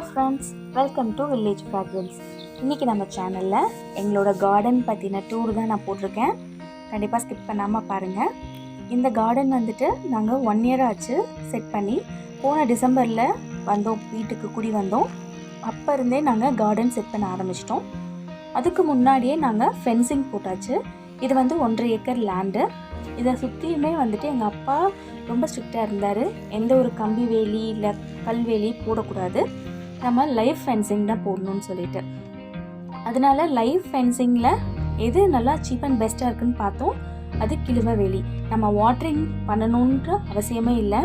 Friends, welcome to village fragrance. இன்றைக்கி நம்ம சேனலில் எங்களோட கார்டன் பற்றின டூர் தான் நான் போட்டிருக்கேன். கண்டிப்பாக ஸ்கிப் பண்ணாமல் பாருங்கள். இந்த கார்டன் வந்துட்டு நாங்கள் 1 year ஆச்சு செட் பண்ணி. போன டிசம்பரில் வந்தோம், வீட்டுக்கு குடி வந்தோம். அப்போ இருந்தே நாங்கள் கார்டன் செட் பண்ண ஆரம்பிச்சிட்டோம். அதுக்கு முன்னாடியே நாங்கள் ஃபென்சிங் போட்டாச்சு. இது வந்து 1.5 acre லேண்டு. இதை சுற்றியுமே வந்துட்டு எங்கள் அப்பா ரொம்ப ஸ்ட்ரிக்டாக இருந்தார். எந்த ஒரு கம்பி வேலி இல்லை கல்வேலி போடக்கூடாது, நம்ம லைவ் ஃபென்சிங் தான் போடணும்னு சொல்லிட்டு. அதனால லைவ் ஃபென்சிங்கில் எது நல்லா சீப் அண்ட் பெஸ்ட்டாக இருக்குன்னு பார்த்தோம். அது கிழுவ வேலி. நம்ம வாட்டரிங் பண்ணணுன்ற அவசியமே இல்லை.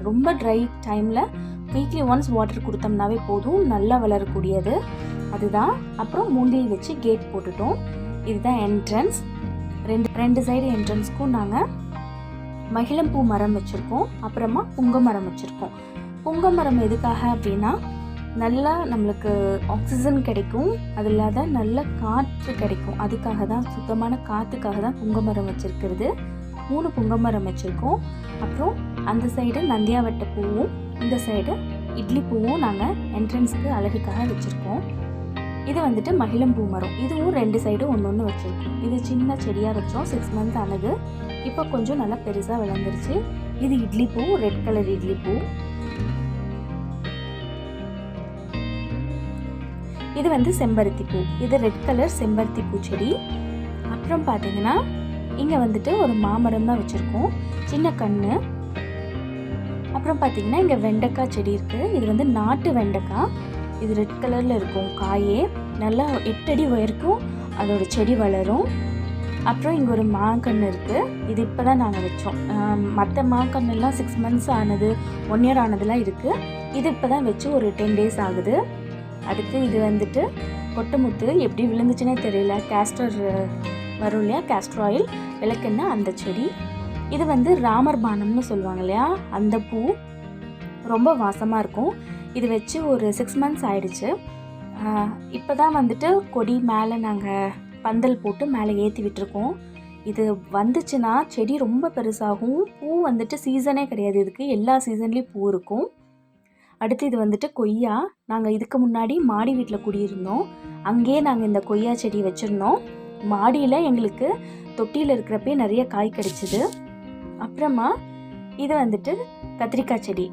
ரொம்ப ட்ரை டைமில் வீக்லி ஒன்ஸ் வாட்டர் கொடுத்தோம்னாவே போதும், நல்லா வளரக்கூடியது அதுதான். அப்புறம் மூங்கில் வச்சு கேட் போட்டுட்டோம். இதுதான் என்ட்ரன்ஸ். ரெண்டு சைடு என்ட்ரன்ஸ்க்கும் நாங்கள் மகிழம்பூ மரம் வச்சுருக்கோம். அப்புறமா புங்க மரம் வச்சுருக்கோம். புங்க மரம் எதுக்காக அப்படின்னா, நல்லா நம்மளுக்கு ஆக்சிஜன் கிடைக்கும், அது இல்லாத நல்ல காற்று கிடைக்கும். அதுக்காக தான், சுத்தமான காற்றுக்காக தான் புங்க மரம் வச்சுருக்கிறது. 3 புங்க மரம் வச்சுருக்கோம். அப்புறம் அந்த சைடு நந்தியாவட்டை பூவும், இந்த சைடு இட்லி பூவும் நாங்கள் என்ட்ரன்ஸுக்கு அழகுக்காக வச்சுருக்கோம். இது வந்துட்டு மகிழம்பூ மரம். இதுவும் 2 சைடும் ஒன்று வச்சுருக்கோம். இது சின்ன செடியாக வச்சோம், 6 months ஆனது. இப்போ கொஞ்சம் நல்லா பெருசாக வளர்ந்துருச்சு. இது இட்லி பூ, ரெட் கலர் இட்லி பூ. இது வந்து செம்பருத்தி பூ. இது ரெட் கலர் செம்பருத்தி பூ செடி. அப்புறம் பார்த்தீங்கன்னா இங்கே வந்துட்டு ஒரு மாமரம் தான் வச்சுருக்கோம், சின்ன கன்று. அப்புறம் பார்த்தீங்கன்னா இங்கே வெண்டைக்காய் செடி இருக்குது. இது வந்து நாட்டு வெண்டைக்காய். இது ரெட் கலரில் இருக்கும் காயே. நல்லா 8 அடி உயர்க்கும் அதோட செடி வளரும். அப்புறம் இங்கே ஒரு மாங்கன்று இருக்குது. இது இப்போ தான் நாங்கள் வச்சோம். மற்ற மாங்கன்றுலாம் 6 months ஆனது, 1 year ஆனதுலாம் இருக்குது. இது இப்போ தான் வச்சு ஒரு 10 days ஆகுது. அடுத்து இது வந்துட்டு கொட்டமுத்து. எப்படி விழுந்துச்சுன்னே தெரியல. கேஸ்டர் வரும் இல்லையா, கேஸ்டர் ஆயில் விளக்கெண்ணெய், அந்த செடி. இது வந்து ராமர் பானம்னு சொல்லுவாங்க இல்லையா, அந்த பூ. ரொம்ப வாசமாக இருக்கும். இது வச்சு ஒரு 6 months ஆயிடுச்சு. இப்போ தான் வந்துட்டு கொடி மேலே நாங்கள் பந்தல் போட்டு மேலே ஏற்றி விட்டுருக்கோம். இது வந்துச்சுன்னா செடி ரொம்ப பெருசாகும். பூ வந்துட்டு சீசனே கிடையாது இதுக்கு, எல்லா சீசன்லேயும் பூ இருக்கும். அடுத்து இது வந்துட்டு கொய்யா. நாங்கள் இதுக்கு முன்னாடி மாடி வீட்டில் குடியிருந்தோம். அங்கேயே நாங்கள் இந்த கொய்யா செடி வச்சுருந்தோம். மாடியில் எங்களுக்கு தொட்டியில் இருக்கிறப்பே நிறைய காய் கிடச்சிது. அப்புறமா இது வந்துட்டு கத்திரிக்காய் செடி.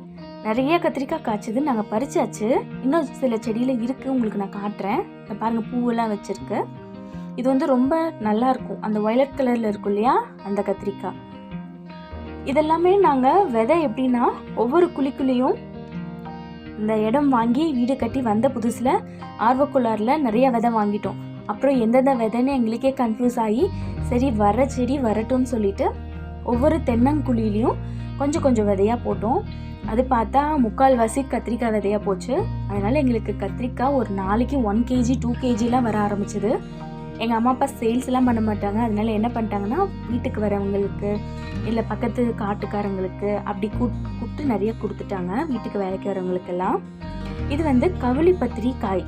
நிறைய கத்திரிக்காய் காய்ச்சிது, நாங்கள் பறிச்சாச்சு. இன்னும் சில செடியில் இருக்குது, உங்களுக்கு நான் காட்டுறேன். இதை பாருங்கள், பூவெல்லாம் வச்சுருக்கு. இது வந்து ரொம்ப நல்லாயிருக்கும், அந்த வயலட் கலரில் இருக்கும் இல்லையா, அந்த கத்திரிக்காய். இதெல்லாமே நாங்கள் விதை எப்படின்னா, ஒவ்வொரு குழிக்குள்ளேயும் இந்த இடம் வாங்கி வீடு கட்டி வந்த புதுசில் ஆர்வக்குள்ளாரில் நிறைய விதை வாங்கிட்டோம். அப்புறம் எந்தெந்த விதைன்னு எங்களுக்கே கன்ஃபியூஸ் ஆகி, சரி வர செடி வரட்டும்னு சொல்லிட்டு ஒவ்வொரு தென்னங்குழியிலையும் கொஞ்சம் கொஞ்சம் விதையாக போட்டோம். அது பார்த்தா 3/4 கத்திரிக்காய் விதையாக போச்சு. அதனால் எங்களுக்கு கத்திரிக்காய் ஒரு நாளைக்கு 1 kg 2 kgலாம் வர ஆரம்பிச்சிது. எங்கள் அம்மா அப்பா சேல்ஸ்லாம் பண்ண மாட்டாங்க. அதனால என்ன பண்ணிட்டாங்கன்னா, வீட்டுக்கு வரவங்களுக்கு இல்லை பக்கத்து காட்டுக்காரங்களுக்கு அப்படி கூப்பிட்டு நிறைய கொடுத்துட்டாங்க, வீட்டுக்கு வேலைக்கு வரவங்களுக்கெல்லாம். இது வந்து கவுளிப்பத்திரி காய்.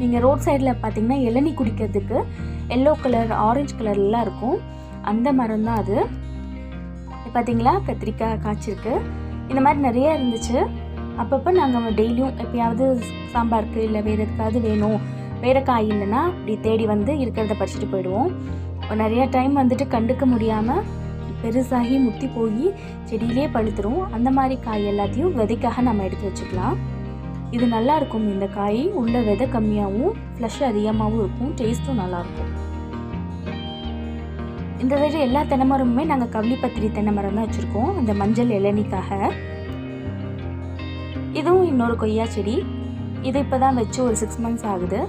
நீங்கள் ரோட் சைடில் பார்த்தீங்கன்னா இளநீ குடிக்கிறதுக்கு எல்லோ கலர், ஆரஞ்சு கலர்லாம் இருக்கும், அந்த மரம் தான் அது. பார்த்தீங்களா, கத்திரிக்காய் காய்ச்சிருக்கு. இந்த மாதிரி நிறைய இருந்துச்சு. அப்பப்போ நாங்கள் டெய்லியும் எப்பயாவது சாம்பாருக்கு இல்லை வேறு எதுக்காவது வேணும், வேறு காய் இல்லைன்னா அப்படி தேடி வந்து இருக்கிறத பறிச்சுட்டு போயிடுவோம். நிறைய டைம் வந்துட்டு கண்டுக்க முடியாமல் பெருசாகி முத்தி போய் செடியிலே பழுத்துரும். அந்த மாதிரி காய் எல்லாத்தையும் விதைக்காக நம்ம எடுத்து வச்சுக்கலாம். இது நல்லாயிருக்கும். இந்த காய் உள்ள விதை கம்மியாகவும் ஃப்ளஷ் அதிகமாகவும் இருக்கும், டேஸ்ட்டும் நல்லாயிருக்கும். இந்த சைடு எல்லா தென்னை மரமுமே நாங்கள் கவுளிப்பத்திரி தென்னை மரம் தான் வச்சுருக்கோம், அந்த மஞ்சள் இளநிக்காக. இதுவும் இன்னொரு கொய்யா செடி. இது இப்போ தான் வச்சு ஒரு 6 months ஆகுது.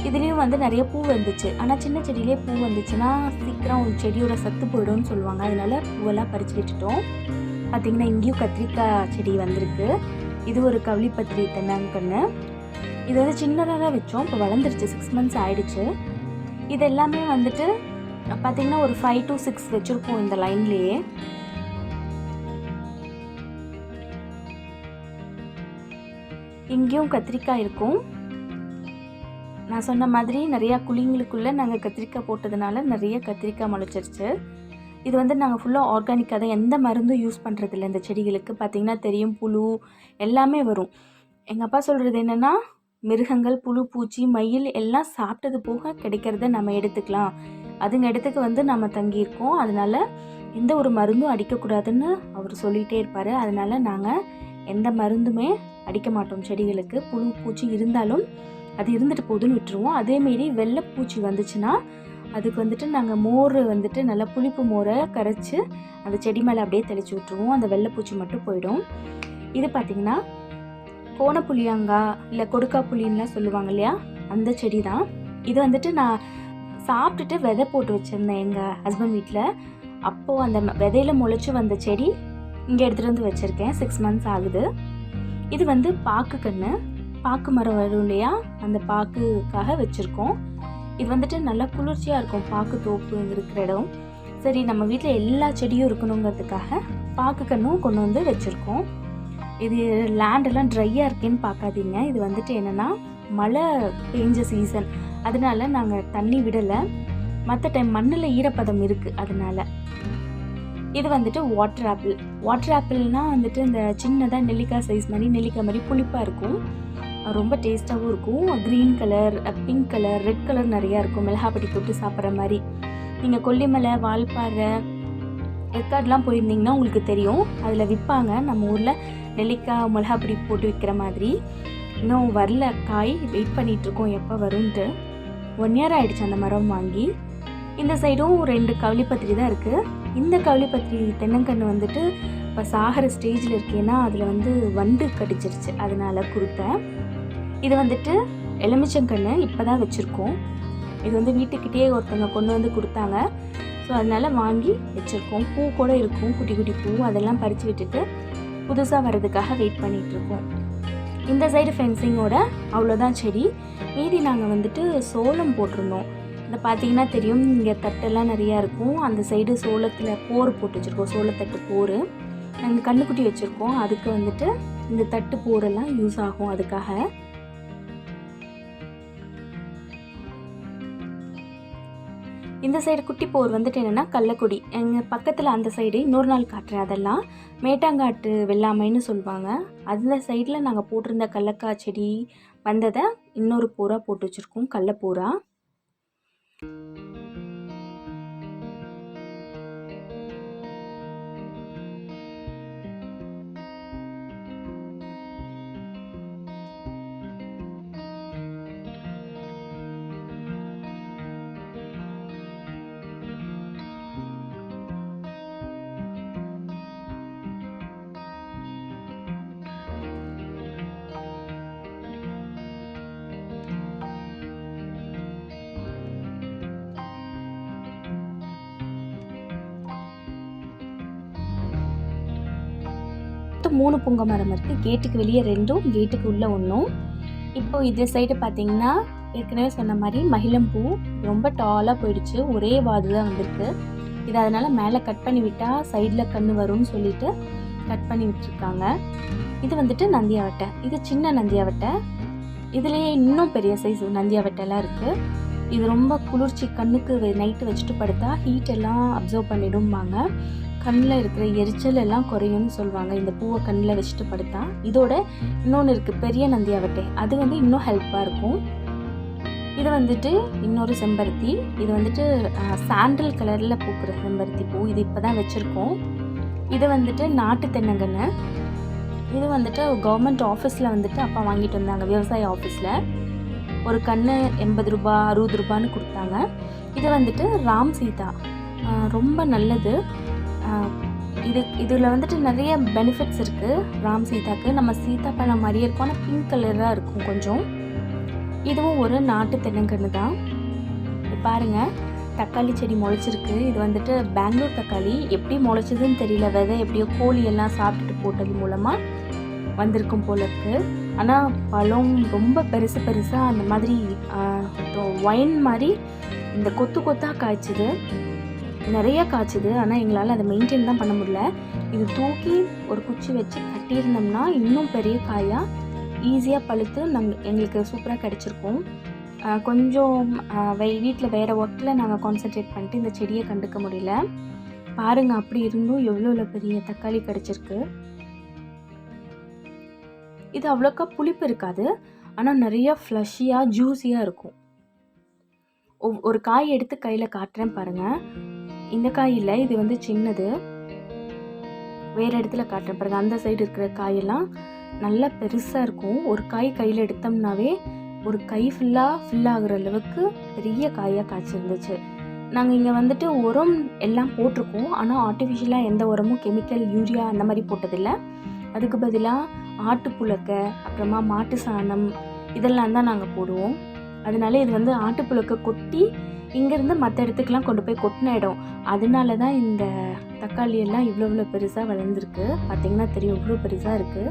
இதுலேயும் வந்து நிறைய பூ வந்துச்சு. ஆனால் சின்ன செடியிலே பூ வந்துச்சுன்னா சீக்கிரம் ஒரு செடியோட சத்து போயிடும்னு சொல்லுவாங்க. அதனால பூவெல்லாம் பறித்து விட்டுட்டோம். பார்த்திங்கன்னா இங்கேயும் கத்திரிக்காய் செடி வந்திருக்கு. இது ஒரு கவுளிப்பத்திரி தென்னங்கன்று. இது வந்து சின்னதாக தான் வச்சோம், இப்போ வளர்ந்துருச்சு, 6 months ஆயிடுச்சு. இது எல்லாமே வந்துட்டு பார்த்திங்கன்னா ஒரு 5 to 6 வச்சுருப்போம் இந்த லைன்லேயே. இங்கேயும் கத்திரிக்காய் இருக்கும். நான் சொன்ன மாதிரி நிறையா குழிங்களுக்குள்ளே நாங்கள் கத்திரிக்காய் போட்டதுனால நிறைய கத்திரிக்காய் முளைச்சிருச்சு. இது வந்து நாங்கள் ஃபுல்லாக ஆர்கானிக்காக தான், எந்த மருந்தும் யூஸ் பண்ணுறதில்ல. இந்த செடிகளுக்கு பார்த்திங்கன்னா தெரியும், புழு எல்லாமே வரும். எங்கள் அப்பா சொல்கிறது என்னென்னா, மிருகங்கள், புழு, பூச்சி, மயில் எல்லாம் சாப்பிட்டது போக கிடைக்கிறத நம்ம எடுத்துக்கலாம். அதுங்க இடத்துக்கு வந்து நம்ம தங்கியிருக்கோம். அதனால எந்த ஒரு மருந்தும் அடிக்கக்கூடாதுன்னு அவர் சொல்லிகிட்டே இருப்பார். அதனால நாங்கள் எந்த மருந்துமே அடிக்க மாட்டோம் செடிகளுக்கு. புழு பூச்சி இருந்தாலும் அது இருந்துட்டு போதுன்னு விட்டுருவோம். அதேமாரி வெள்ளைப்பூச்சி வந்துச்சுன்னா அதுக்கு வந்துட்டு நாங்கள் மோர் வந்துட்டு நல்லா புளிப்பு மோரை கரைச்சி அந்த செடி மேலே அப்படியே தெளித்து விட்டுருவோம். அந்த வெள்ளைப்பூச்சி மட்டும் போயிடும். இது பார்த்திங்கன்னா கோணப்புளியங்காய் இல்லை கொடுக்கா புளின்லாம் சொல்லுவாங்க இல்லையா, அந்த செடி தான். இது வந்துட்டு நான் சாப்பிட்டுட்டு விதை போட்டு வச்சுருந்தேன் எங்கள் ஹஸ்பண்ட் வீட்டில். அப்போது அந்த விதையில் முளைச்சி வந்த செடி இங்கே எடுத்துகிட்டு வந்து வச்சுருக்கேன். 6 months ஆகுது. இது வந்து பாக்கு கன்று, பாக்கு மரம் வரும் இல்லையா, அந்த பாக்குக்காக வச்சுருக்கோம். இது வந்துட்டு நல்லா குளிர்ச்சியாக இருக்கும். பாக்கு தோப்பு இருக்கிற இடம். சரி, நம்ம வீட்டில் எல்லா செடியும் இருக்கணுங்கிறதுக்காக பாக்கு கன்றும் கொண்டு வந்து வச்சுருக்கோம். இது லேண்டெல்லாம் ட்ரையாக இருக்கேன்னு பார்க்காதீங்க. இது வந்துட்டு என்னென்னா மழை பெஞ்ச சீசன், அதனால நாங்கள் தண்ணி விடலை. மற்ற டைம் மண்ணில் ஈரப்பதம் இருக்குது அதனால. இது வந்துட்டு வாட்டர் ஆப்பிள். வாட்டர் ஆப்பிள்னால் வந்துட்டு இந்த சின்னதாக நெல்லிக்காய் சைஸ் மாதிரி, நெல்லிக்காய் மாதிரி புளிப்பாக இருக்கும். ரொம்ப டேஸ்ட்டாகவும் இருக்கும். Green colour, pink colour, red colour நிறையா இருக்கும். மிளகாப்பொடி தொட்டு சாப்பிட்ற மாதிரி. நீங்கள் கொல்லிமலை, வால்பாறை, ஏற்காடுலாம் போயிருந்தீங்கன்னா உங்களுக்கு தெரியும். அதில் விற்பாங்க நம்ம ஊரில் நெல்லிக்காய் மிளகாப்பொடி போட்டு விற்கிற மாதிரி. இன்னும் வரல காய், வெயிட் பண்ணிகிட்ருக்கோம் எப்போ வரும்ன்ட்டு. 1 year ஆகிடுச்சு அந்த மரம் வாங்கி. இந்த சைடும் 2 கவுளிப்பத்திரி தான் இருக்குது. இந்த கவுளிப்பத்திரி தென்னங்கன்று வந்துட்டு இப்போ சாகிற ஸ்டேஜில் இருக்கேன்னா அதில் வந்து வண்டு கடிச்சிருச்சு, அதனால் கொடுத்தேன். இது வந்துட்டு எலுமிச்சங்கன்று இப்போ தான் வச்சுருக்கோம். இது வந்து வீட்டுக்கிட்டே ஒருத்தவங்க கொண்டு வந்து கொடுத்தாங்க. ஸோ அதனால் வாங்கி வச்சுருக்கோம். பூ கூட இருக்கும், குட்டி குட்டி பூ. அதெல்லாம் பறித்து விட்டுட்டு புதுசாக வர்றதுக்காக வெயிட் பண்ணிகிட்ருக்கோம். இந்த சைடு ஃபென்சிங்கோட அவ்வளோதான் செடி. மீதி நாங்கள் வந்துட்டு சோளம் போட்டிருந்தோம். இதை பார்த்தீங்கன்னா தெரியும், இங்கே தட்டெல்லாம் நிறையா இருக்கும். அந்த சைடு சோளத்தில் போர் போட்டு வச்சுருக்கோம், சோளத்தட்டு போர். நாங்கள் கண்ணுக்குட்டி வச்சுருக்கோம். அதுக்கு வந்துட்டு இந்த தட்டு போரெல்லாம் யூஸ் ஆகும். அதுக்காக இந்த சைடு குட்டி போர் வந்துட்டு என்னென்னா கள்ளக்குடி. எங்கள் பக்கத்தில் அந்த சைடு இன்னொரு நாள் காட்டுறேன். அதெல்லாம் மேட்டாங்காட்டு வெள்ளாமைன்னு சொல்லுவாங்க. அந்த சைடில் நாங்கள் போட்டிருந்த கடலக்காய் செடி வந்ததை இன்னொரு போராக போட்டு வச்சுருக்கோம், கடலப்போரா. மொத்தம் 3 புங்க மரம் இருக்குது. கேட்டுக்கு வெளியே 2, கேட்டுக்கு உள்ளே 1. இப்போது இந்த சைடு பார்த்திங்கன்னா ஏற்கனவே சொன்ன மாதிரி மகிழம்பூ ரொம்ப டாலாக போயிடுச்சு. ஒரே வாது தான் வந்திருக்கு. இது அதனால் மேலே கட் பண்ணி விட்டால் சைடில் கன்று வரும்னு சொல்லிட்டு கட் பண்ணி விட்டுருக்காங்க. இது வந்துட்டு நந்தியாவட்டை. இது சின்ன நந்தியாவட்டை. இதுலேயே இன்னும் பெரிய சைஸ் நந்தியாவட்டைலாம் இருக்குது. இது ரொம்ப குளிர்ச்சி, கண்ணுக்கு நைட்டு வச்சுட்டு படுத்தா ஹீட் எல்லாம் அப்சர்வ் பண்ணிடும்பாங்க. கண்ணில் இருக்கிற எரிச்சல் எல்லாம் குறையும்னு சொல்லுவாங்க இந்த பூவை கண்ணில் வச்சுட்டு படுத்தா. இதோட இன்னொன்று இருக்குது, பெரிய நந்தியாவட்டை. அது வந்து இன்னும் ஹெல்ப்பாக இருக்கும். இது வந்துட்டு இன்னொரு செம்பருத்தி. இது வந்துட்டு சாண்டல் கலரில் பூக்கிற செம்பருத்தி பூ. இது இப்போ தான் வச்சுருக்கோம். இது வந்துட்டு நாட்டு தென்னங்கன்று. இது வந்துட்டு கவர்மெண்ட் ஆஃபீஸில் வந்துட்டு அப்பா வாங்கிட்டு வந்தாங்க, விவசாய ஆஃபீஸில். ஒரு கன்று 80 ரூபா 60 ரூபான்னு கொடுத்தாங்க. இது வந்துட்டு ராம் சீதா, ரொம்ப நல்லது. இதில் வந்துட்டு நிறைய பெனிஃபிட்ஸ் இருக்குது ராம் சீதாக்கு. நம்ம சீதாப்பழம் மாதிரியே இருக்கும், ஆனால் பிங்க் கலராக இருக்கும் கொஞ்சம். இதுவும் ஒரு நாட்டு தென்னங்கன்று தான். பாருங்கள், தக்காளி செடி முளைச்சிருக்கு. இது வந்துட்டு பெங்களூர் தக்காளி. எப்படி முளைச்சதுன்னு தெரியல, விதை எப்படியோ கோழி எல்லாம் சாப்பிட்டுட்டு போட்டது மூலமாக வந்திருக்கும் போல இருக்குது. ஆனால் பழம் ரொம்ப பெருசாக அந்த மாதிரி ஒயின் மாதிரி இந்த கொத்து கொத்தாக காய்ச்சிது, நிறையா காய்ச்சிது. ஆனால் எங்களால் அதை மெயின்டைன் தான் பண்ண முடியல. இது தூக்கி ஒரு குச்சி வச்சு கட்டியிருந்தோம்னா இன்னும் பெரிய காயாக ஈஸியாக பழுத்து எங்களுக்கு சூப்பராக கிடச்சிருக்கும். கொஞ்சம் வீட்டில் வேறு ஒர்க்கில் நாங்கள் கான்சென்ட்ரேட் பண்ணிட்டு இந்த செடியை கண்டுக்க முடியல. பாருங்கள், அப்படி இருந்தும் எவ்வளோ பெரிய தக்காளி கிடச்சிருக்கு. இது அவ்வளோக்கா புளிப்பு இருக்காது, ஆனால் நிறையா ஃப்ளஷியாக ஜூஸியாக இருக்கும். ஒரு காய் எடுத்து கையில் காட்டுறேன் பாருங்கள். இந்த காய் இல்லை, இது வந்து சின்னது. வேறு இடத்துல காட்டுறேன் பாருங்கள். அந்த சைடு இருக்கிற காயெல்லாம் நல்லா பெருசாக இருக்கும். ஒரு காய் கையில் எடுத்தோம்னாவே ஒரு கை ஃபில் ஆகுற அளவுக்கு பெரிய காயாக காய்ச்சிருந்துச்சு. நாங்கள் இங்கே வந்துட்டு உரம் எல்லாம் போட்டிருக்கோம், ஆனால் ஆர்டிஃபிஷியலாக எந்த உரமும் கெமிக்கல் யூரியா அந்த மாதிரி போட்டதில்லை. அதுக்கு பதிலாக ஆட்டுப்புழுக்கை, அப்புறமா மாட்டு சாணம் இதெல்லாம் தான் நாங்கள் போடுவோம். அதனால இது வந்து ஆட்டுப்புழுக்கை கொட்டி இங்கேருந்து மற்ற இடத்துக்கெலாம் கொண்டு போய் கொட்டின இடம். அதனால தான் இந்த தக்காளி எல்லாம் இவ்வளோ பெருசாக வளர்ந்துருக்கு. பார்த்திங்கன்னா தெரியும், இவ்வளோ பெருசாக இருக்குது.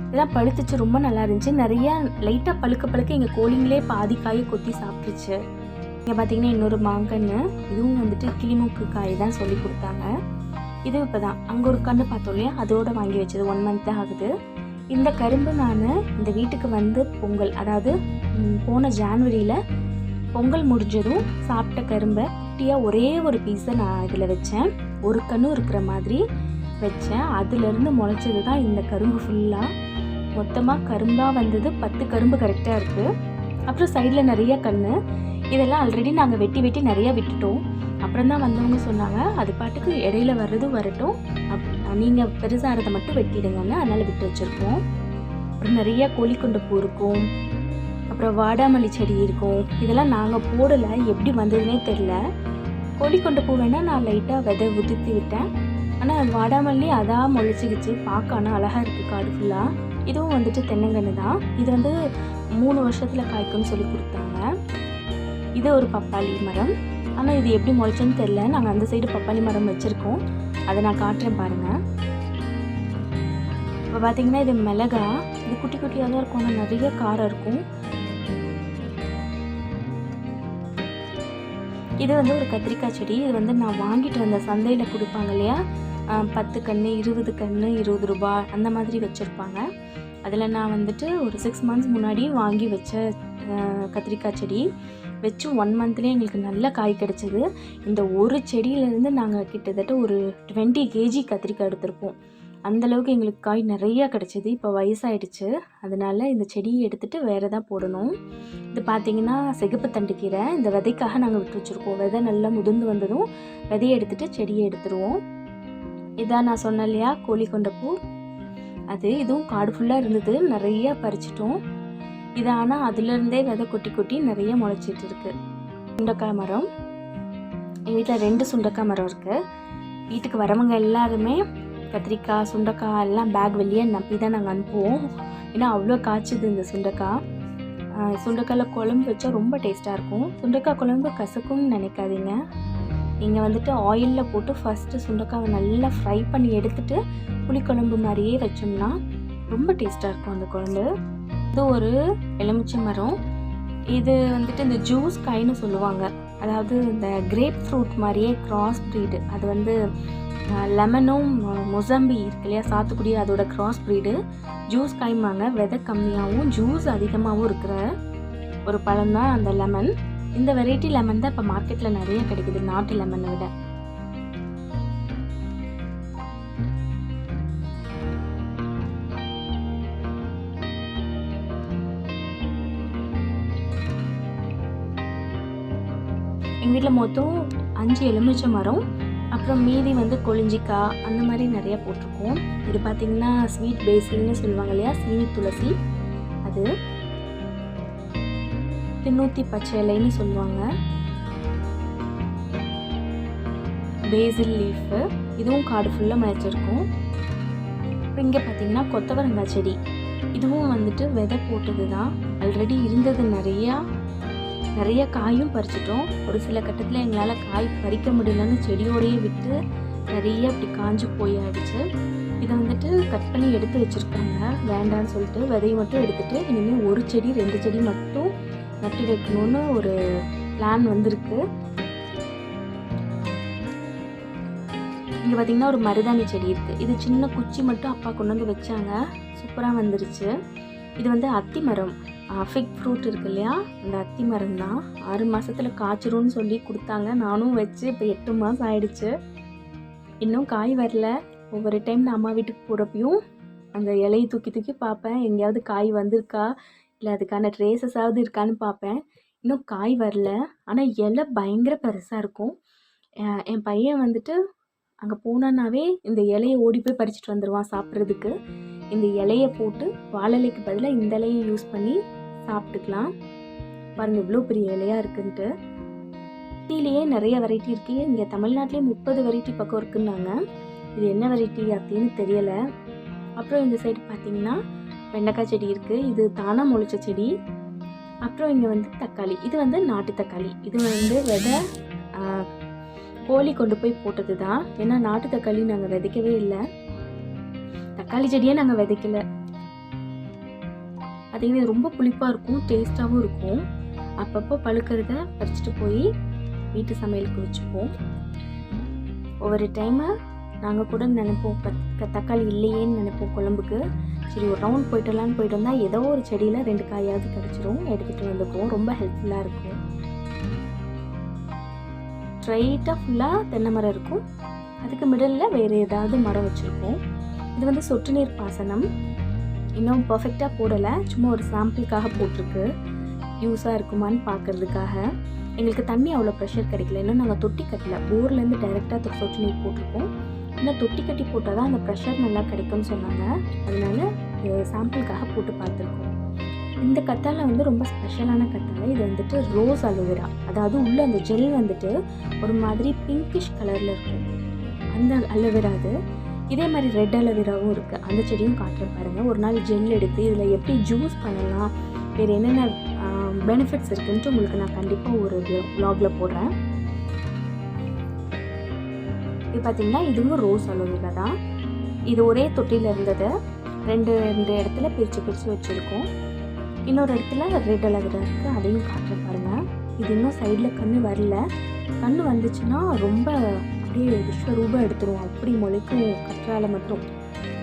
இதெல்லாம் பழுத்துச்சு, ரொம்ப நல்லா இருந்துச்சு. நிறையா லைட்டாக பழுக்க எங்கள் கோழிங்களே பாதி காயை கொத்தி சாப்பிட்டுச்சு. இங்கே பார்த்தீங்கன்னா இன்னொரு மாங்கன்று, இதுவும் வந்துட்டு கிளிமூக்கு காய் தான் சொல்லி கொடுத்தாங்க. இது இப்போ தான் அங்கே ஒரு கன்று பார்த்தோம் இல்லையா, அதோடு வாங்கி வச்சது 1 month தான் ஆகுது. இந்த கரும்பு நான் இந்த வீட்டுக்கு வந்து பொங்கல், அதாவது போன ஜான்வரியில் பொங்கல் முடிஞ்சதும் சாப்பிட்ட கரும்பை குட்டியாக ஒரே ஒரு பீஸை நான் இதில் வச்சேன். ஒரு கன்று இருக்கிற மாதிரி வச்சேன். அதுலேருந்து முளைச்சது தான் இந்த கரும்பு ஃபுல்லாக. மொத்தமாக கரும்பாக வந்தது 10 கரும்பு கரெக்டாக இருக்குது. அப்புறம் சைடில் நிறைய கன்று. இதெல்லாம் ஆல்ரெடி நாங்கள் வெட்டி நிறையா விட்டுட்டோம். அப்புறம் தான் வந்தவங்க சொன்னாங்க, அது பாட்டுக்கு இடையில வரட்டும், நீங்கள் பெருசாகிறத மட்டும் வெட்டிடுங்கன்னு, அதனால் விட்டு வச்சுருக்கோம். அப்புறம் நிறையா கோழிக்கொண்ட பூ இருக்கும், அப்புறம் வாடாமல்லி செடி இருக்கும். இதெல்லாம் நாங்கள் போடலை, எப்படி வந்ததுன்னே தெரில. கோழிக்கொண்ட பூ வேணால் நான் லைட்டாக விதை உதிர்த்தி விட்டேன். ஆனால் அது வாடாமல்லி அதான் முளைச்சிக்கிச்சு. பார்க்க ஆனால் அழகாக இருக்குது காடு ஃபுல்லாக. இதுவும் வந்துட்டு தென்னங்கன்று தான். இது வந்து 3 வருஷத்தில் காய்க்கும்னு சொல்லி கொடுத்தாங்க. இது ஒரு பப்பாளி மரம், ஆனால் இது எப்படி முளைச்சுன்னு தெரில. நாங்கள் அந்த சைடு பப்பாளி மரம் வச்சுருக்கோம், அதை நான் காட்டுறேன் பாருங்கள். இப்போ பார்த்தீங்கன்னா இது மிளகா. இது குட்டி குட்டியாக தான் இருக்கும், ஆனால் நிறைய காரம் இருக்கும். இது வந்து ஒரு கத்திரிக்காய் செடி. இது வந்து நான் வாங்கிட்டு வந்த சந்தையில் கொடுப்பாங்க இல்லையா, 10 கன்று 20 கன்று 20 ரூபாய் அந்த மாதிரி வச்சுருப்பாங்க. அதில் நான் வந்துட்டு ஒரு 6 months முன்னாடி வாங்கி வச்ச கத்திரிக்காய் செடி வச்சு 1 monthலேயே எங்களுக்கு நல்ல காய் கிடச்சிது. இந்த ஒரு செடியிலேருந்து நாங்கள் கிட்டத்தட்ட ஒரு 20 kg கத்திரிக்காய் எடுத்திருப்போம். அந்தளவுக்கு எங்களுக்கு காய் நிறையா கிடச்சிது. இப்போ வயசாகிடுச்சு, அதனால் இந்த செடியை எடுத்துகிட்டு வேறு தான் போடணும். இது பார்த்திங்கன்னா சிகப்பு தண்டுக்கீரை. இந்த விதைக்காக நாங்கள் விட்டு வச்சுருக்கோம். விதை நல்லா முதிர்ந்து வந்ததும் விதையை எடுத்துகிட்டு செடியை எடுத்துருவோம். இதான் நான் சொன்னேன் இல்லையா கோழிக்கொண்ட பூ, அது. இதுவும் காடு ஃபுல்லாக இருந்தது, நிறையா பறிச்சிட்டோம். இது ஆனால் அதுலேருந்தே விதை கொட்டி நிறைய முளைச்சிட்டு இருக்கு. சுண்டைக்காய் மரம், எங்கள் வீட்டில் 2 சுண்டைக்காய் மரம் இருக்குது. வீட்டுக்கு வரவங்க எல்லாருமே கத்திரிக்காய் சுண்டைக்காய் எல்லாம் பேக் வெளியே நம்பி தான் நாங்கள் அனுப்புவோம். ஏன்னா அவ்வளோ காய்ச்சிது இந்த சுண்டைக்காய். சுண்டைக்காயில் குழம்பு வச்சா ரொம்ப டேஸ்ட்டாக இருக்கும். சுண்டைக்காய் குழம்பு கசக்கும்னு நினைக்காதீங்க. நீங்கள் வந்துட்டு ஆயிலில் போட்டு ஃபஸ்ட்டு சுண்டைக்காவை நல்லா ஃப்ரை பண்ணி எடுத்துகிட்டு புளிக்குழம்பு மாதிரியே வச்சோம்னா ரொம்ப டேஸ்ட்டாக இருக்கும் அந்த குழம்பு. இது ஒரு எலுமிச்சை மரம். இது வந்துட்டு இந்த ஜூஸ் காய்னு சொல்லுவாங்க. அதாவது இந்த கிரேப் ஃப்ரூட் மாதிரியே கிராஸ் ப்ரீடு. அது வந்து லெமனும் மொசம்பி இருக்கு இல்லையா, சாத்துக்குடி, அதோட கிராஸ் ப்ரீடு. ஜூஸ் காய்மாங்க. விதை கம்மியாகவும் ஜூஸ் அதிகமாகவும் இருக்கிற ஒரு பழம் தான் அந்த லெமன். இந்த வெரைட்டி லெமன் தான் இப்போ மார்க்கெட்டில் நிறைய கிடைக்குது, நாட்டு லெமனை விட. எங்கள் வீட்டில் மொத்தம் 5 எலுமிச்சை மரம், அப்புறம் மீதி வந்து கொளிஞ்சிக்காய் அந்த மாதிரி நிறையா போட்டிருக்கோம். இது பார்த்திங்கன்னா ஸ்வீட் பேசில்னு சொல்லுவாங்க இல்லையா, சீனி துளசி. அது பின்னூத்தி பச்சை இலைன்னு சொல்லுவாங்க, பேசில் லீஃபு. இதுவும் காடு ஃபுல்லாக முளைச்சிருக்கும். இப்போ இங்கே பார்த்திங்கன்னா கொத்தவரங்காய் செடி. இதுவும் வந்துட்டு விதை போட்டது தான். ஆல்ரெடி இருந்தது நிறையா காயும் பறிச்சிட்டோம். ஒரு சில கட்டத்தில் எங்களால் காய் பறிக்க முடியலன்னு செடியோடையே விட்டு நிறைய அப்படி காஞ்சு போய் ஆயிடுச்சு. இதை வந்துட்டு கட் பண்ணி எடுத்து வச்சுருக்காங்க, வேண்டான்னு சொல்லிட்டு. விதையை மட்டும் எடுத்துகிட்டு இனிமேல் 1 செடி 2 செடி மட்டும் நட்டு வைக்கணும்னு ஒரு பிளான் வந்திருக்கு. இங்கே பார்த்திங்கன்னா ஒரு மருதாணி செடி இருக்குது. இது சின்ன குச்சி மட்டும் அப்பா கொண்டு வந்து வச்சாங்க, சூப்பராக வந்துருச்சு. இது வந்து அத்தி மரம், ஃபிக் ஃப்ரூட் இருக்கு இல்லையா, அந்த அத்தி மரம் தான். 6 மாதத்தில் காய்ச்சிரும்னு சொல்லி கொடுத்தாங்க. நானும் வச்சு இப்போ 8 மாதம் ஆயிடுச்சு. இன்னும் காய் வரல. ஒவ்வொரு டைம் நான் அம்மா வீட்டுக்கு போகிறப்பையும் அந்த இலையை தூக்கி தூக்கி பார்ப்பேன், எங்கேயாவது காய் வந்திருக்கா இல்லை அதுக்கான ட்ரேசஸாவது இருக்கான்னு பார்ப்பேன். இன்னும் காய் வரல. ஆனால் இலை பயங்கர பெருசாக இருக்கும். என் பையன் வந்துட்டு அங்கே போனான்னாவே இந்த இலையை ஓடி போய் பறிச்சுட்டு வந்துடுவான் சாப்பிட்றதுக்கு. இந்த இலையை போட்டு வாழலைக்கு பதிலாக இந்த இலையை யூஸ் பண்ணி சாப்பிட்டுக்கலாம். பாருங்கள் இவ்வளோ பெரிய இலையாக இருக்குன்ட்டு. டீலேயே நிறைய வெரைட்டி இருக்குது. இங்கே தமிழ்நாட்டிலே 30 வெரைட்டி பக்கம் இருக்குன்னாங்க. இது என்ன வெரைட்டி அப்படின்னு தெரியலை. அப்புறம் இந்த சைடு பார்த்திங்கன்னா வெண்டைக்காய் செடி இருக்குது. இது தானாக முளைச்ச செடி. அப்புறம் இங்கே வந்து தக்காளி. இது வந்து நாட்டு தக்காளி. இது வந்து விதை கோழி கொண்டு போய் போட்டது தான். ஏன்னா நாட்டு தக்காளி நாங்கள் விதைக்கவே இல்லை. தக்காளி செடியே நாங்கள் விதைக்கலை. பார்த்தீங்கன்னா இது ரொம்ப புளிப்பாக இருக்கும், டேஸ்ட்டாகவும் இருக்கும். அப்பப்போ பழுக்கிறத பறிச்சுட்டு போய் வீட்டு சமையலுக்கு வச்சுப்போம். ஒவ்வொரு டைமு நாங்கள் கூட நினைப்போம் தக்காளி இல்லையேன்னு நினைப்போம் குழம்புக்கு. சரி ஒரு ரவுண்ட் போயிட்டு வந்தால் ஏதோ ஒரு செடியில் 2 காயாவது கிடச்சிரும், எடுத்துகிட்டு வந்துக்குவோம். ரொம்ப ஹெல்ப்ஃபுல்லாக இருக்கும். ஸ்ட்ரைட்டாக ஃபுல்லாக தென்னை மரம் இருக்கும். அதுக்கு மிடில் வேறு ஏதாவது மரம் வச்சுருக்கோம். இது வந்து சொட்டு நீர் பாசனம். இன்னும் பர்ஃபெக்டாக போடலை, சும்மா ஒரு சாம்பிளுக்காக போட்டிருக்கு. யூஸாக இருக்குமான்னு பார்க்குறதுக்காக. எங்களுக்கு தண்ணி அவ்வளோ ப்ரெஷர் கிடைக்கல. இன்னும் நாங்கள் தொட்டி கட்டலை. போர்லேருந்து டைரெக்டாக சொட்டு நீர் போட்டிருக்கோம். இன்னும் தொட்டி கட்டி போட்டால் தான் அந்த ப்ரெஷர் நல்லா கிடைக்கும்னு சொன்னாங்க. அதனால சாம்பிளுக்காக போட்டு பார்த்துருக்கோம். இந்த கத்தாழை வந்து ரொம்ப ஸ்பெஷலான கத்தாழை. இது வந்துட்டு ரோஸ் அலோவேரா. அதாவது உள்ள அந்த ஜெல் வந்துட்டு ஒரு மாதிரி பிங்கிஷ் கலரில் இருக்கும். அந்த அலோவேரா அது. இதே மாதிரி ரெட் அலோவேராவும் இருக்குது. அந்த செடியும் காட்டுறேன் பாருங்கள். ஒரு நாள் ஜெல் எடுத்து இதில் எப்படி ஜூஸ் பண்ணலாம், வேறு என்னென்ன பெனிஃபிட்ஸ் இருக்குன்ட்டு உங்களுக்கு நான் கண்டிப்பாக ஒரு வ்ளாகில் போடுறேன். இது பார்த்திங்கன்னா இதுவும் ரோஸ் அலோவேரா தான். இது ஒரே தொட்டியில் இருந்தது. ரெண்டு இடத்துல பிரித்து வச்சுருக்கோம். இன்னொரு இடத்துல ரெட் அலோவேரா இருக்குது. அதையும் காட்டுறேன் பாருங்கள். இது இன்னும் சைடில் கன்று வரல. கன்று வந்துச்சுன்னா ரொம்ப அப்படியே விஸ்வரூபம் எடுத்துருவோம். அப்படி முளைக்கும் கற்றாழை மட்டும்.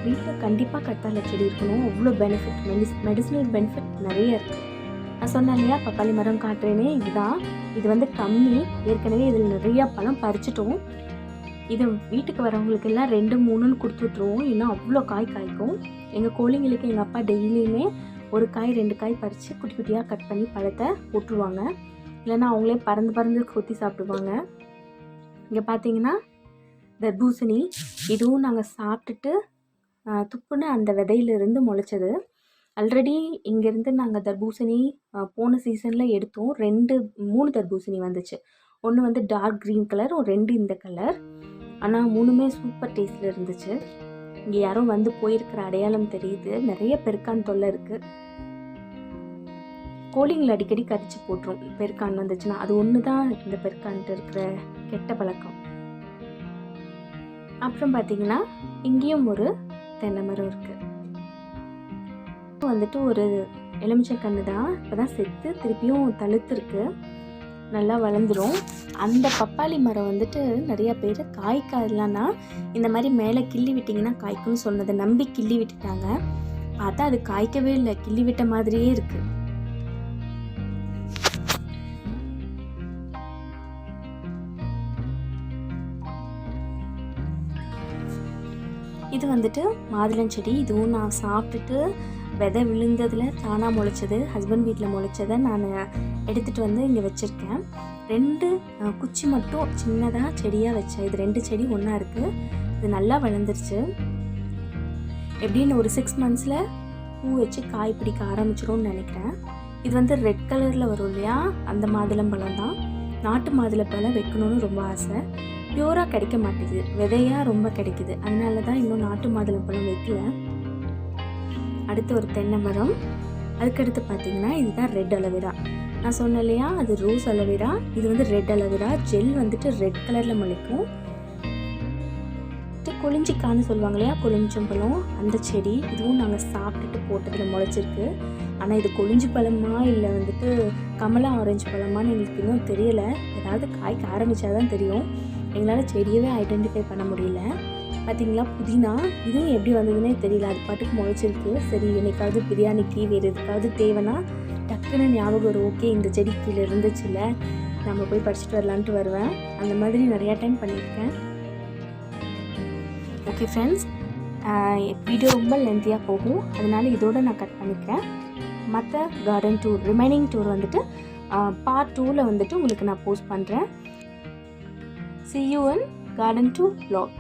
வீட்டில் கண்டிப்பாக கற்றாழை செடி இருக்கணும். அவ்வளோ பெனிஃபிட், மெடிசினல் பெனிஃபிட் நிறைய இருக்குது. நான் சொன்னேன் இல்லையா பப்பாளி மரம் காட்டுறேனே, இதுதான். இது வந்து கம்மி. ஏற்கனவே இதில் நிறையா பழம் பறிச்சிட்டோம். இது வீட்டுக்கு வரவங்களுக்கு எல்லாம் 2, 3ன்னு கொடுத்துட்ருவோம். இன்னும் அவ்வளோ காய் காய்க்கும். எங்கள் கோழிங்களுக்கு எங்கள் அப்பா டெய்லியுமே 1 காய் 2 காய் பறித்து குட்டி குட்டியாக கட் பண்ணி பழத்தை போட்டுருவாங்க. இல்லைன்னா அவங்களே பறந்து கொத்தி சாப்பிடுவாங்க. இங்கே பார்த்தீங்கன்னா தர்பூசணி. இதுவும் நாங்கள் சாப்பிட்டுட்டு துப்புன்னு அந்த விதையிலிருந்து முளைச்சது. ஆல்ரெடி இங்கேருந்து நாங்கள் தர்பூசணி போன சீசனில் எடுத்தோம். 3 தர்பூசணி வந்துச்சு. ஒன்று வந்து டார்க் க்ரீன் கலர், 2 இந்த கலர். ஆனால் 3மே சூப்பர் டேஸ்ட்டில் இருந்துச்சு. இங்கே யாரும் வந்து போயிருக்கிற அடையாளம் தெரியுது. நிறைய பெருக்கான் தொல்லை இருக்குது. கோழிங்களை அடிக்கடி கடிச்சு போட்டுரும் பெருக்கான் வந்துச்சுன்னா. அது ஒன்று தான் இந்த பெருக்கான்ட்டு இருக்கிற கெட்ட பழக்கம். அப்புறம் பார்த்தீங்கன்னா இங்கேயும் ஒரு தென்னை மரம் இருக்குது. வந்துட்டு ஒரு எலுமிச்சை கன்று தான். இப்போ தான் செத்து திருப்பியும் தழுத்துருக்கு. நல்லா வளர்ந்துடும். அந்த பப்பாளி மரம் வந்துட்டு நிறையா பேர் காய்க்காதலான்னா இந்த மாதிரி மேலே கிள்ளி விட்டிங்கன்னா காய்க்கும்னு சொன்னதை நம்பி கிள்ளி விட்டுட்டாங்க. பார்த்தா அது காய்க்கவே இல்லை, கிள்ளி விட்ட மாதிரியே இருக்குது. இது வந்துட்டு மாதுளஞ்செடி. இதுவும் நான் சாப்பிட்டுட்டு விதை விழுந்ததில் தானாக முளைச்சது. ஹஸ்பண்ட் வீட்டில் முளைச்சதை நான் எடுத்துகிட்டு வந்து இங்கே வச்சுருக்கேன். 2 குச்சி மட்டும் சின்னதாக செடியாக வச்சேன். இது 2 செடி ஒன்றா இருக்குது. இது நல்லா வளர்ந்துருச்சு. எப்படின்னு ஒரு 6 மந்த்ஸில் பூ வச்சு காய் பிடிக்க ஆரம்பிச்சிடும்னு நினைக்கிறேன். இது வந்து ரெட் கலரில் வரும் இல்லையா, அந்த மாதுளம்பழம் தான். நாட்டு மாதுளம்பழம் வைக்கணும்னு ரொம்ப ஆசை. பியூராக கிடைக்க மாட்டேங்குது, விதையாக ரொம்ப கிடைக்குது. அதனால தான் இன்னும் நாட்டு மாதுளம்பழம் வைக்கல. அடுத்து ஒரு தென்னை மரம். அதுக்கடுத்து பார்த்தீங்கன்னா இதுதான் ரெட் அலோவேரா. நான் சொன்னேன் இல்லையா அது ரோஸ் அலோவேரா. இது வந்து ரெட் அலோவேரா. ஜெல் வந்துட்டு ரெட் கலரில் முளைக்கும். கொளிஞ்சிக்கான்னு சொல்லுவாங்க இல்லையா, கொளிஞ்சம்பழம், அந்த செடி. இதுவும் நாங்கள் சாப்பிட்டுட்டு போட்டதில் முளைச்சிருக்கு. ஆனால் இது கொளிஞ்சி பழமா இல்லை வந்துட்டு கமலா ஆரஞ்சு பழமான்னு எங்களுக்கு இன்னும் தெரியலை. ஏதாவது காய்க்க ஆரம்பித்தா தான் தெரியும். எங்களால் செடியவே ஐடென்டிஃபை பண்ண முடியல. பார்த்திங்களா புதினா. இதுவும் எப்படி வந்ததுன்னே தெரியல, அது பாட்டுக்கு முளைச்சிருக்கு. சரி என்னைக்காவது பிரியாணிக்கு வேறு எதுக்காவது தேவைன்னா டக்குன்னு ஞாபகம் வரும். ஓகே இந்த செடி கீழே இருந்துச்சுல்ல, நம்ம போய் பறிச்சுட்டு வரலான்ட்டு வருவேன். அந்த மாதிரி நிறையா டைம் பண்ணியிருக்கேன். ஓகே ஃப்ரெண்ட்ஸ், வீடியோ ரொம்ப லென்த்தியாக போகும், அதனால இதோடு நான் கட் பண்ணிக்கிறேன். மற்ற கார்டன் டூர், ரிமைனிங் டூர் வந்துட்டு பார்ட் 2ல் வந்துட்டு உங்களுக்கு நான் போஸ்ட் பண்ணுறேன். See you in Garden 2 vlog.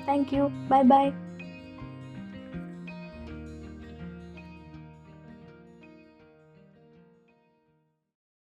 Thank you. Bye bye.